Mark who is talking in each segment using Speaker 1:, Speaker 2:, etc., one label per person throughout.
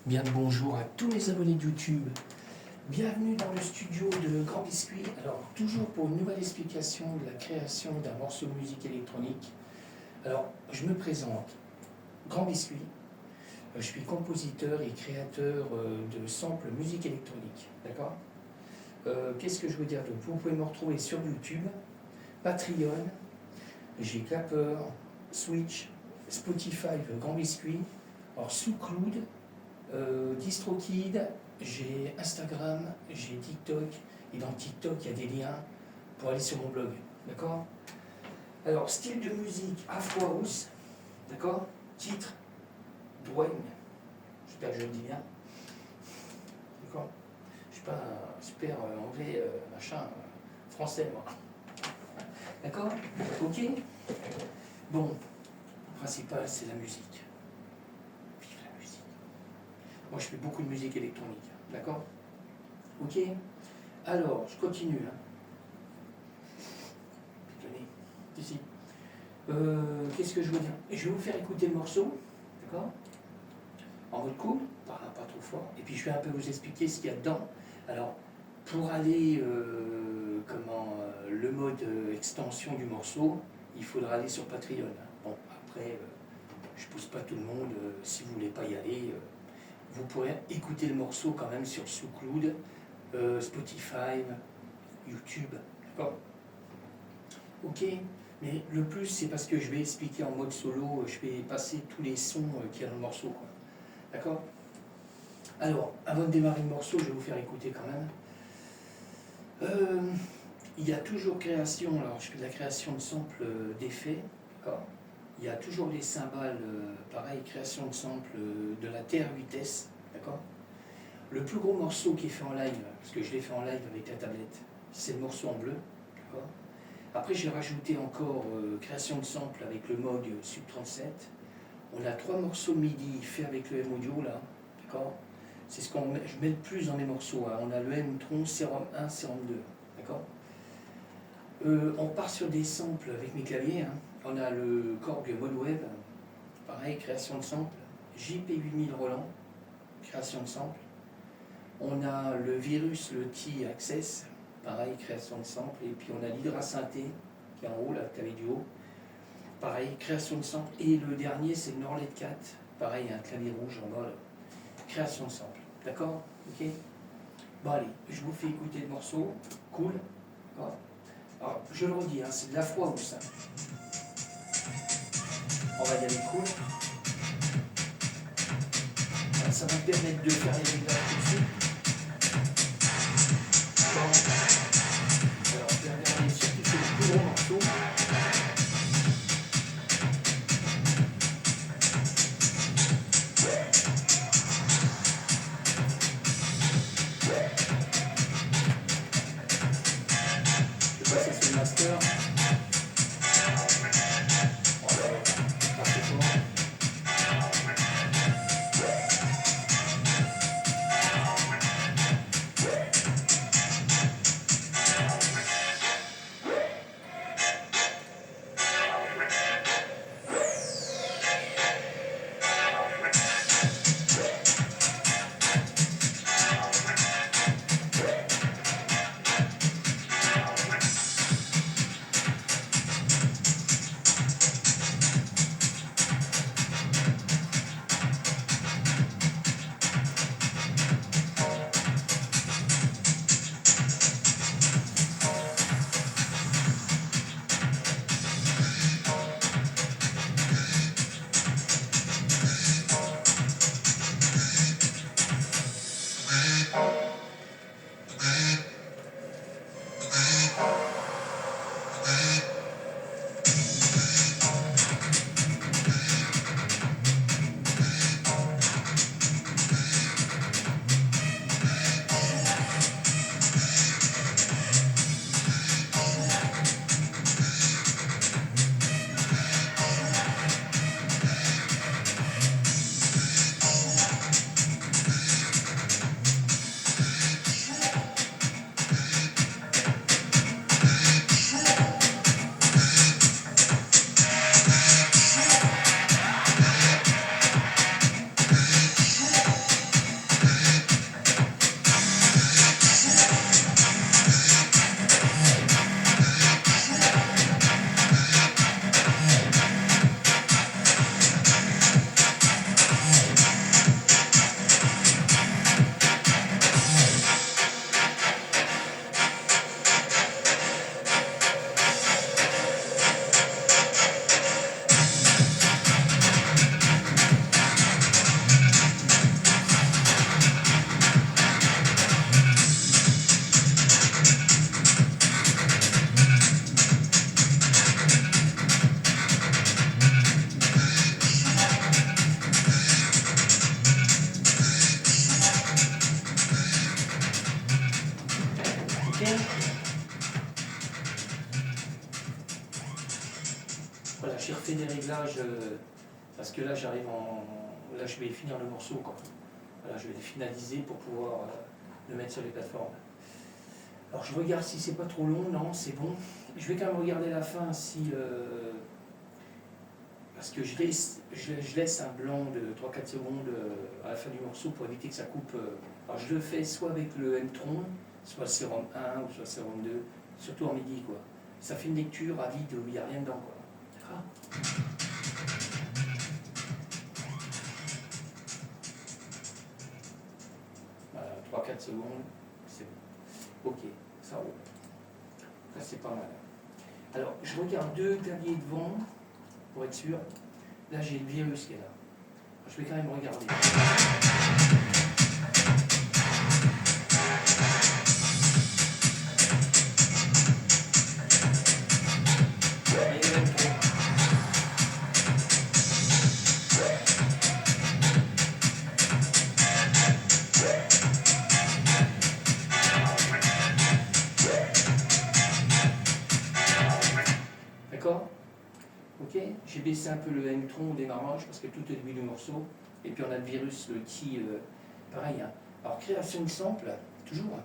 Speaker 1: Bien le bonjour à tous mes abonnés de YouTube. Bienvenue dans le studio de Grand Biscuit. Alors, toujours pour une nouvelle explication de la création d'un morceau de musique électronique. Alors, je me présente, Grand Biscuit. Je suis compositeur et créateur de samples musique électronique. D'accord. Qu'est-ce que je veux dire d'autre? Vous pouvez me retrouver sur YouTube, Patreon, j'ai Clapper, Switch, Spotify, Grand Biscuit, alors SoundCloud, DistroKid, j'ai Instagram, j'ai TikTok, et dans TikTok il y a des liens pour aller sur mon blog, d'accord? Alors, style de musique Afro House, d'accord? Titre, Dwayne, j'espère que je le dis bien, d'accord? Je suis pas un super anglais, machin, français moi, d'accord? Ok? Bon, le principal c'est la musique. Vive la musique. Moi, je fais beaucoup de musique électronique, d'accord? Ok? Alors, je continue. Tenez, ici. Qu'est-ce que je veux dire? Je vais vous faire écouter le morceau, d'accord? En mode cool, pas trop fort. Et puis, je vais un peu vous expliquer ce qu'il y a dedans. Alors, pour aller, le mode extension du morceau, il faudra aller sur Patreon. Bon, après, je pousse pas tout le monde. Si vous voulez pas y aller, vous pourrez écouter le morceau quand même sur SoundCloud, Spotify, YouTube, d'accord? Ok, mais le plus c'est parce que je vais expliquer en mode solo, je vais passer tous les sons qu'il y a dans le morceau, quoi. D'accord? Alors, avant de démarrer le morceau, je vais vous faire écouter quand même. Il y a toujours création, alors je fais de la création de samples d'effets, d'accord? Il y a toujours les cymbales, pareil, création de samples de la TR-8S, d'accord? Le plus gros morceau qui est fait en live, parce que je l'ai fait en live avec la tablette, c'est le morceau en bleu, d'accord? Après, j'ai rajouté encore création de samples avec le Moog Sub 37. On a 3 morceaux MIDI faits avec le M-Audio, là, d'accord? C'est ce qu'on je mets le plus dans mes morceaux, hein. On a le M-Tron, Serum 1, Serum 2, d'accord? On part sur des samples avec mes claviers, hein. On a le Korg Modwave, pareil, création de samples. JP8000 Roland, création de samples. On a le Virus, le T-Access, pareil, création de samples. Et puis on a l'Hydra Synthé, qui est en haut, là, clavier du haut. Pareil, création de samples. Et le dernier, c'est le Norlet 4, pareil, un clavier rouge en bas, là. Création de samples. D'accord? Ok? Bon, allez, je vous fais écouter le morceau. Cool. D'accord. Alors, je le redis, hein, c'est de l'afro house, ça. On va y aller cool. Alors, ça va me permettre de faire les réglages tout de suite. Alors, je vais regarder surtout sur le plus gros morceau. Je vais passer sur le master. parce que là j'arrive là je vais finir le morceau quoi. Voilà, je vais le finaliser pour pouvoir le mettre sur les plateformes. Alors je regarde si c'est pas trop long, non c'est bon. Je vais quand même regarder la fin si parce que je laisse un blanc de 3-4 secondes à la fin du morceau pour éviter que ça coupe. Alors je le fais soit avec le M-Tron, soit le Serum 1 ou soit le Serum 2, surtout en MIDI quoi. Ça fait une lecture à vide où il n'y a rien dedans quoi. Ah. Voilà, 3-4 secondes, c'est bon. Ok, ça roule. Ça c'est pas mal. Alors je regarde deux claviers devant pour être sûr. Là j'ai le virus qui est là. Je vais quand même regarder. D'accord? Ok, j'ai baissé un peu le M-Tron au démarrage parce que tout est début du morceau. Et puis on a le virus, le qui, pareil. Hein. Alors création de sample, toujours. Hein.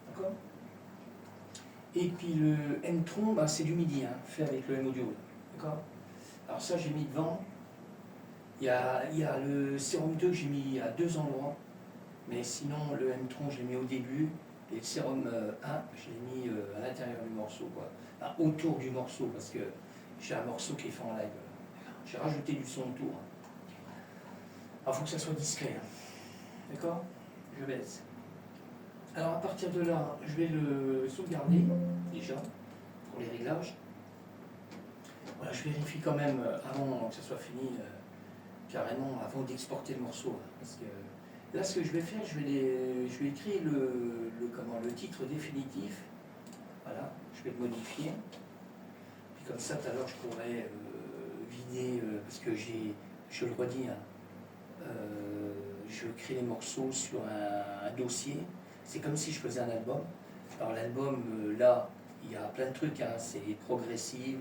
Speaker 1: D'accord? Et puis le M-Tron, bah, c'est du MIDI, hein, fait avec le M-Audio. D'accord? Alors ça j'ai mis devant. Il y a le Serum 2 que j'ai mis à 2 endroits. Mais sinon le M-Tron je l'ai mis au début. Et le Serum 1, je l'ai mis à l'intérieur du morceau. Quoi. Enfin, autour du morceau parce que j'ai un morceau qui est fait en live. J'ai rajouté du son autour. Alors il faut que ça soit discret. Hein. D'accord? Je baisse. Alors à partir de là, je vais le sauvegarder déjà pour les réglages. Voilà, je vérifie quand même avant que ça soit fini, carrément avant d'exporter le morceau. Hein, parce que là ce que je vais faire, je vais écrire le titre définitif. Voilà, je vais le modifier. Puis comme ça, tout à l'heure, je pourrais vider, parce que je le redis, hein, je crée les morceaux sur un dossier. C'est comme si je faisais un album. Alors l'album, là, il y a plein de trucs, hein, c'est progressif,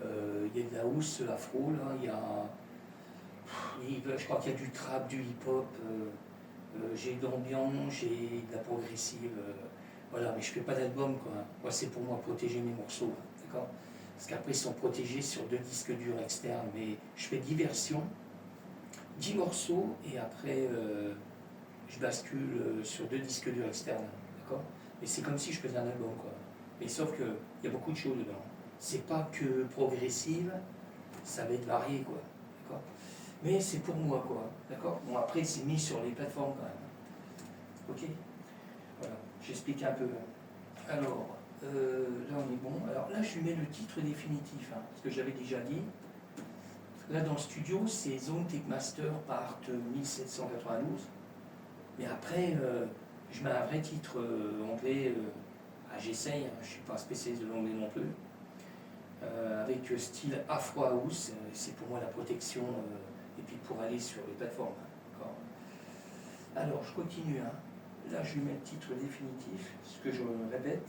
Speaker 1: il y a de la house, afro, là, je crois qu'il y a du trap, du hip-hop, j'ai de l'ambiance, j'ai de la progressive, voilà, mais je fais pas d'album, quoi. Moi, c'est pour moi protéger mes morceaux, hein, d'accord? Parce qu'après, ils sont protégés sur 2 disques durs externes, mais je fais 10 versions, 10 morceaux, et après, je bascule sur 2 disques durs externes, d'accord? Et c'est comme si je faisais un album, quoi. Mais sauf qu'il y a beaucoup de choses dedans. C'est pas que progressive, ça va être varié, quoi, d'accord? Mais c'est pour moi, quoi, d'accord? Bon, après, c'est mis sur les plateformes, quand même. Ok? Voilà, j'explique un peu. Alors, là, on est bon. Alors là, je lui mets le titre définitif, hein, ce que j'avais déjà dit. Là, dans le studio, c'est Zone Techmaster Part 1792. Mais après, je mets un vrai titre anglais. J'essaye, hein, je ne suis pas spécialiste de l'anglais non plus. Avec style Afro House, c'est pour moi la protection, et puis pour aller sur les plateformes. Hein, alors, je continue. Hein. Là, je lui mets le titre définitif, ce que je répète.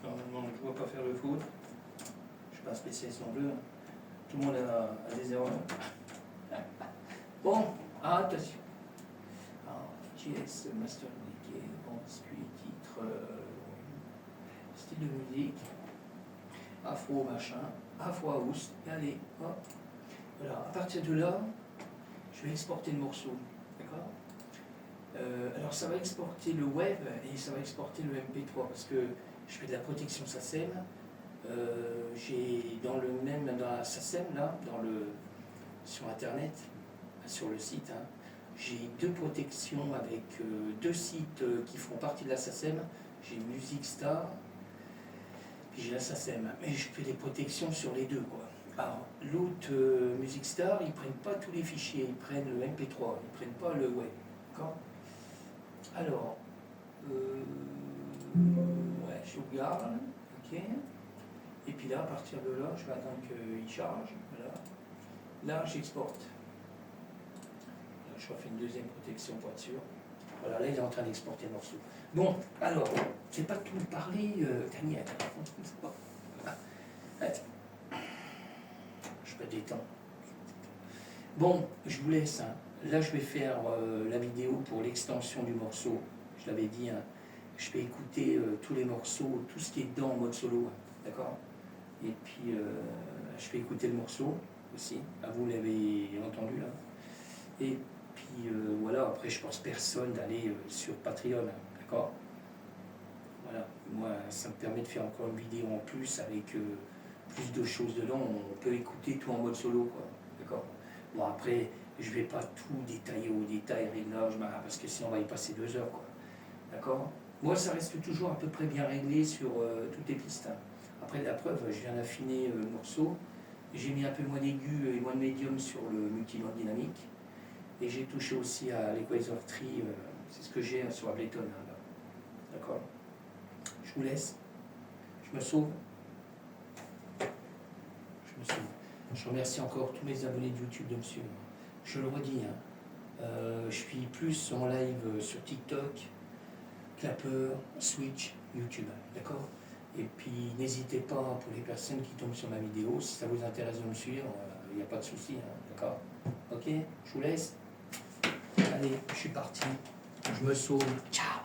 Speaker 1: Normalement, je ne vois pas faire le faute. Je ne suis pas spécialiste non plus. Hein. Tout le monde a des erreurs. Bon, attention. JS Master Indiqué, bon, titre, style de musique, afro machin, afro house, et allez, hop. Voilà, à partir de là, je vais exporter le morceau, d'accord? Alors ça va exporter le web et ça va exporter le MP3 parce que je fais de la protection SACEM. J'ai dans la SACEM là, sur internet, sur le site, hein, j'ai 2 protections avec 2 sites qui font partie de la SACEM. J'ai Music Star, puis j'ai la SACEM. Mais je fais des protections sur les deux, quoi. Alors, l'autre Music Star, ils ne prennent pas tous les fichiers, ils prennent le MP3, ils ne prennent pas le web. D'accord? Alors, Ouais, je sauvegarde, ok. Et puis là, à partir de là, je vais attendre qu'il charge. Voilà. Là, j'exporte. Je refais une deuxième protection pour être sûr. Voilà, là, il est en train d'exporter le morceau. Bon, alors, c'est pas tout parler, Daniel. Je me détends. Bon, je vous laisse. Hein. Là, je vais faire la vidéo pour l'extension du morceau. Je l'avais dit, hein. Je vais écouter tous les morceaux, tout ce qui est dedans en mode solo. Hein. D'accord. Et puis, je vais écouter le morceau aussi. Ah, vous l'avez entendu là. Et puis, voilà, après, je pense personne d'aller sur Patreon. Hein. D'accord. Voilà. Moi, ça me permet de faire encore une vidéo en plus avec plus de choses dedans. On peut écouter tout en mode solo, quoi. D'accord. Bon, après, je vais pas tout détailler au détail, réglage, parce que sinon on va y passer 2 heures, quoi. D'accord. Moi, ça reste toujours à peu près bien réglé sur toutes les pistes. Hein. Après, la preuve, je viens d'affiner le morceau. J'ai mis un peu moins d'aigu et moins de médium sur le multimode dynamique. Et j'ai touché aussi à l'Equalizer Tree, c'est ce que j'ai sur Ableton. Hein, d'accord. Je vous laisse. Je me sauve. Je me sauve. Je remercie encore tous mes abonnés de YouTube de me suivre. Je le redis, hein, je suis plus en live sur TikTok, Clapper, Switch, YouTube, d'accord. Et puis n'hésitez pas pour les personnes qui tombent sur ma vidéo, si ça vous intéresse de me suivre, il n'y a pas de souci, hein, d'accord. Ok, je vous laisse. Allez, je suis parti, je me sauve, ciao.